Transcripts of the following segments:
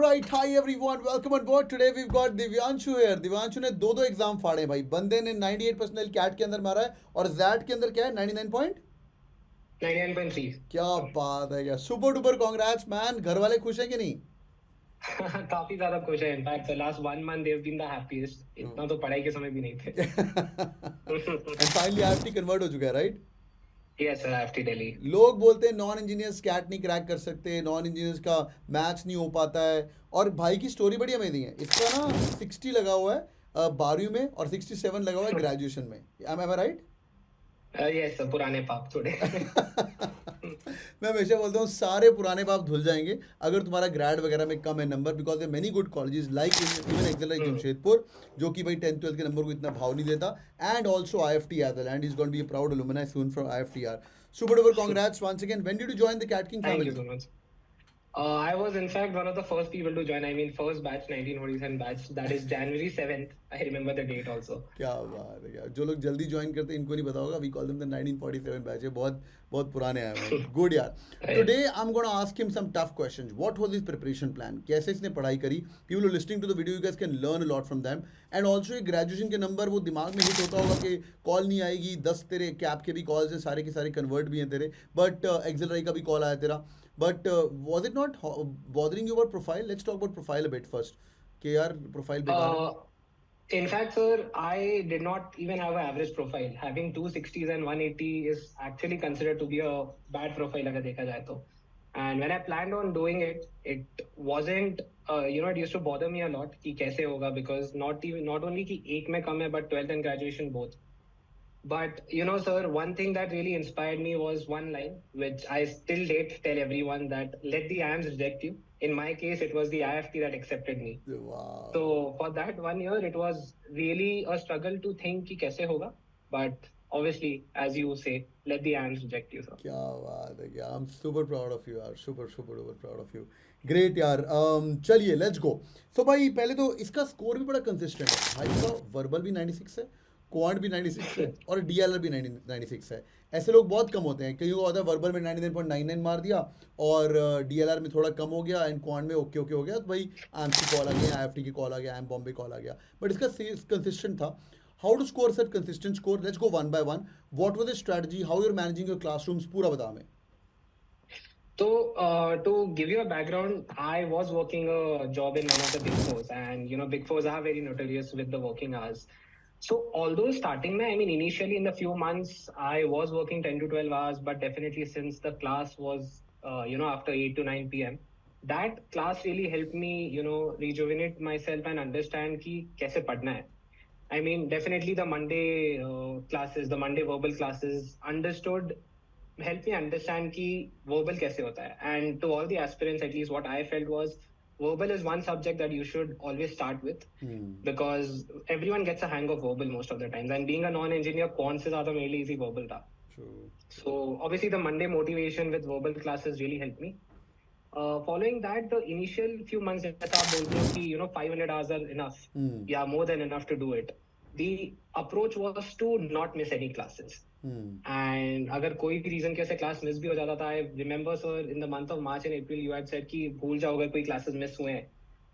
right, hi everyone, welcome on board. Today we've got Divyanshu here. Divyanshu ने दो exam फाड़े भाई. बंदे ने 98% कैट के अंदर मारा है और जैट के अंदर क्या है 99 पॉइंट. 99.3 क्या बात है यार. Super duper congrats man. घर वाले खुश हैं कि नहीं? काफी ज्यादा खुश है. In fact last 1 month they've been the happiest. इतना तो पढ़ाई के समय भी नहीं थे. एंड फाइनली आईएफटी कन्वर्ट हो चुका है, right? Yes sir, IFT Delhi. लोग बोलते हैं नॉन इंजीनियर्स कैट नहीं क्रैक कर सकते, नॉन इंजीनियर्स का मैथ्स नहीं हो पाता है. और भाई की स्टोरी बड़ी अमेजिंग है. इसका ना 60 लगा हुआ है 12वीं में और 67 लगा हुआ है ग्रेजुएशन में. एम आई राइट? यस सर, पुराने पाप थोड़े. मैं हमेशा बोलता हूँ सारे पुराने पाप धुल जाएंगे अगर तुम्हारा ग्रेड वगैरह में कम है number, because they many good colleges like even XL like Jamshedpur, जो कि भाई 10th 12th के नंबर को इतना भाव नहीं देता. And also IFT as well, and is going to be a proud alumni soon from IFTR. Super duper congrats once again. When did you join the Cat King Thank family? you so much. I was in fact one of the first people to join. I mean, first batch, 1947 batch. That is January 7th. I remember the date also. क्या बात है यार. जो लोग जल्दी join करते हैं इनको नहीं पता होगा. We call them the 1947 batch है. बहुत बहुत पुराने आए हैं. गुड यार. Today I am gonna ask him some tough questions. What was his preparation plan? कैसे इसने पढ़ाई करी? People are listening to the video, you guys can learn a lot from them. And also ये graduation के number वो दिमाग में hit होता होगा कि कॉल नहीं आएगी. 10 तेरे कैप के भी कॉल्स हैं, सारे के सारे कन्वर्ट भी हैं तेरे, बट एक्सेल राई का भी कॉल आया तेरा. But was it not bothering you about profile? Let's talk about profile a bit first. कि यार profile बेकार है. In fact, sir, I did not even have an average profile. Having 260s and 180 is actually considered to be a bad profile अगर देखा जाए तो. And when I planned on doing it, it wasn't, it used to bother me a lot कि कैसे होगा, because not only कि एक में कम है, but 12th and graduation both. But sir, one thing that really inspired me was one line, which I still date tell everyone, that let the IIMs reject you. In my case, it was the IFT that accepted me. Wow. So for that 1 year, it was really a struggle to think कि कैसे होगा. But obviously, as you say, let the IIMs reject you, sir. क्या बात है. क्या, I'm super proud of you यार. super duper proud of you. Great यार. चलिए लेट्स गो. सो भाई पहले तो इसका स्कोर भी बड़ा कंसिस्टेंट है भाई का. वर्बल भी 96 है, क्वांट भी 96 है और DLR भी 96 है. ऐसे लोग बहुत कम होते हैं. कहीं को होता है वर्बल में 99.99 मार दिया और DLR में थोड़ा कम हो गया एंड क्वांट में ओके हो गया, तो भाई IIMS की कॉल आ गया, IFT की कॉल आ गया, IIM बॉम्बे कॉल आ गया. बट इसका कंसिस्टेंट था. How to score such consistent score? Let's go one by one. What was the strategy? How you are managing your classrooms? पूरा बता हमें. So, to give you a background, I was working a job in one of the big fours, and big fours are very notorious with the working hours. So, although starting, I mean, initially in the few months, I was working 10 to 12 hours, but definitely since the class was, after 8 to 9 p.m., that class really helped me, rejuvenate myself and understand कि कैसे पढ़ना है. I mean, definitely the Monday classes, the Monday verbal classes, help me understand कि verbal कैसे होता है. And to all the aspirants, at least what I felt was, verbal is one subject that you should always start with, because everyone gets a hang of verbal most of the times. And being a non-engineer, कौन से ज़्यादा मेरे लिए easy verbal था. True. So obviously the Monday motivation with verbal classes really helped me. Following that, the initial few months, जैसा आप बोलते हो कि 500 hours are enough, yeah, more than enough to do it. The approach was to not miss any classes. And अगर कोई भी reason की वजह से क्लास मिस भी हो जाता था, I remember sir, in the month of March and April, you had said कि भूल जाओ अगर कोई क्लासेस मिस हुए हैं.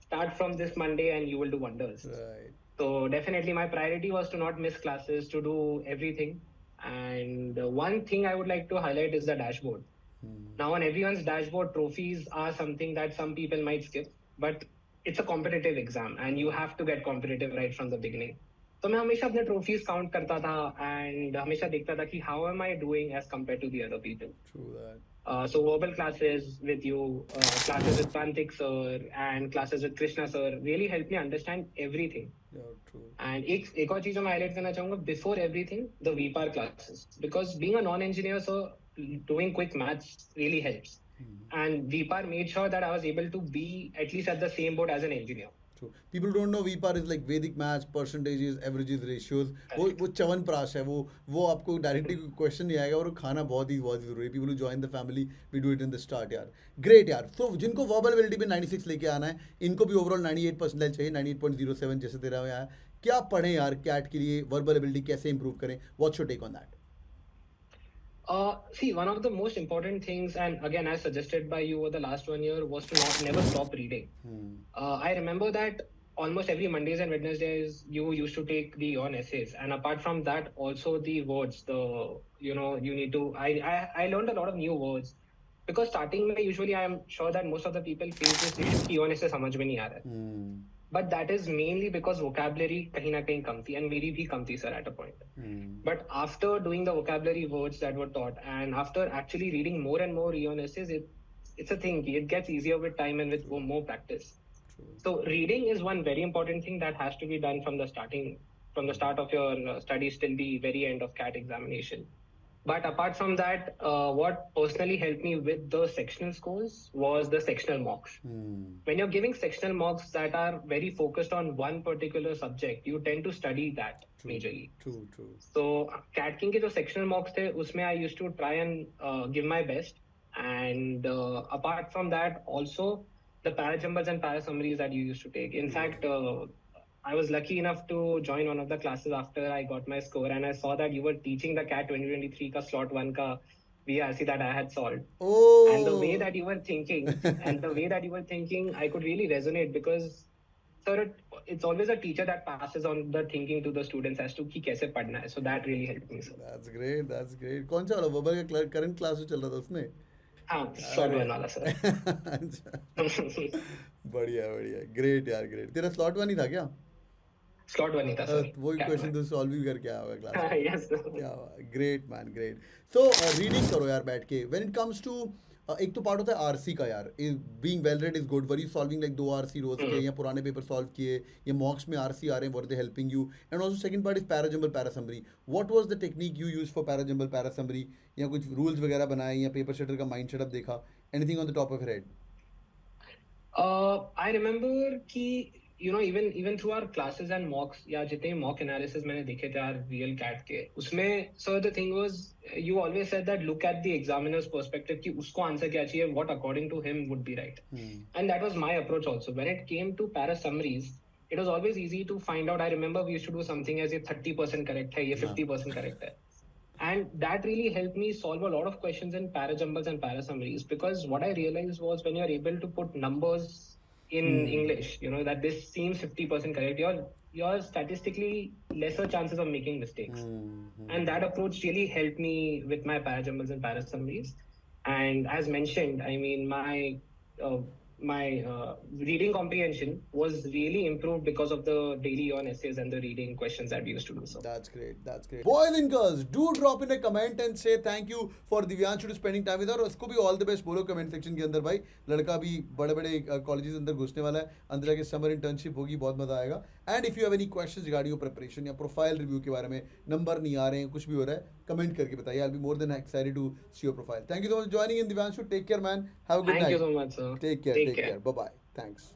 Start from this Monday and you will do wonders. Right. So definitely my priority was to not miss classes, to do everything. And one thing I would like to highlight is the dashboard. Now on everyone's dashboard, trophies are something that some people might skip, but it's a competitive exam and you have to get competitive right from the beginning. तो मैं हमेशा अपने trophies count करता था and हमेशा देखता था कि how am I doing as compare to the other people. True that. So verbal classes with you, classes with Prantik sir and classes with Krishna sir really helped me understand everything. Yeah, true. And एक और चीज मैं highlight करना चाहूंगा, before everything the VPAR classes, because being a non-engineer, so doing quick maths really helps. And VPAR made sure that I was able to be at least at the same boat as an engineer. True. People don't know VPAR is like Vedic maths, percentages, averages, ratios. वो च्यवनप्राश है. वो आपको directly question नहीं आएगा और वो खाना बहुत ही जरूरी है. People who join the family, we do it in the start यार. Great यार. So जिनको verbal ability पे 96 लेके आना है, इनको भी overall 98 परसेंटाइल चाहिए, 98.07 जैसे तेरा में आया. क्या पढ़ें यार कैट के लिए? वर्बल एबिलिटी कैसे इंप्रूव करें? What's your take on that? See, one of the most important things, and again, as suggested by you over the last 1 year, was to not never stop reading. Hmm. I remember that almost every Mondays and Wednesdays you used to take the on essays, and apart from that, also the words. You need to. I learned a lot of new words because starting में usually I am sure that most of the people face this issue कि on essay समझ में नहीं आ रहा है. Hmm. But that is mainly because vocabulary कहीं ना कहीं कम थी, and मेरी भी कम थी, sir, at a point. Hmm. But after doing the vocabulary words that were taught, and after actually reading more and more Eon essays, it's a thing. It gets easier with time and with more practice. True. So reading is one very important thing that has to be done from the start of your studies till the very end of CAT examination. But apart from that, what personally helped me with the sectional scores was the sectional mocks. Hmm. When you're giving sectional mocks that are very focused on one particular subject, you tend to study that True. majorly. True. True. So CAT King के जो sectional mocks थे, उसमें I used to try and give my best. And apart from that, also the para jumbles and para summaries that you used to take. In fact, I was lucky enough to join one of the classes after I got my score, and I saw that you were teaching the CAT 2023 ka slot 1 ka VRC that I had solved. Oh. And the way that you were thinking, I could really resonate because, sir, it's always a teacher that passes on the thinking to the students as to कि कैसे पढ़ना है. So that really helped me, sir. That's great. That's great. कौन सा वाला verbal का current class जो चल रहा था उसमें? हाँ, slot 1 वाला, sir. अच्छा. बढ़िया बढ़िया. ग्रेट यार ग्रेट. तेरा स्लॉट वन ही था क्या? Slot 1 ही था, sir. वही CAT क्वेश्चन में. तो सॉल्व भी करके आया होगा क्लास में. Yes, sir. क्या great man great. So reading करो यार बैठ के. व्हेन इट कम्स टू एक तो पार्ट होता है आरसी का यार. Being well read is good. Were you solving like 2 RC रोज के या पुराने पेपर सॉल्व किए या मॉक्स में आरसी आ रहे हैं, were they helping you? And also second part is para jumble para summary. What was the technique you use for para jumble para summary? या कुछ रूल्स वगैरह बनाए या पेपर सेटर का माइंड सेटअप देखा? Anything on the top of your head? I remember कि even through our classes and mocks या जितने mock analysis मैंने देखे थे our real CAT के, उसमें so the thing was you always said that look at the examiner's perspective कि उसको आंसर क्या चाहिए, what according to him would be right. And that was my approach also. When it came to para summaries, it was always easy to find out. I remember we used to do something as ये 30% correct है, ये 50% correct है. And that really helped me solve a lot of questions in para jumbles and para summaries, because what I realized was when you're able to put numbers in English, that this seems 50% correct, you're statistically lesser chances of making mistakes. And that approach really helped me with my para jumbles and para summaries. And as mentioned, I mean, my reading comprehension was really improved because of the daily on essays and the reading questions that we used to do. So That's great. That's great. Boys and girls, do drop in a comment and say thank you for Divyanshu to spending time with us. और उसको भी all the best बोलो comment section के अंदर भाई. लड़का भी बड़े-बड़े colleges अंदर घुसने वाला है. अंदर जाके summer internship होगी, बहुत मजा आएगा. And if you have any questions regarding your preparation या profile review के बारे में, नंबर नहीं आ रहे हैं, कुछ भी हो रहा है, comment करके बताइए. I'll be more than excited to see your profile. Thank you so much for joining in, Divyanshu. Take care, man. Have a good night. thank you so much, sir. Take care. Take care. Bye bye. Thanks.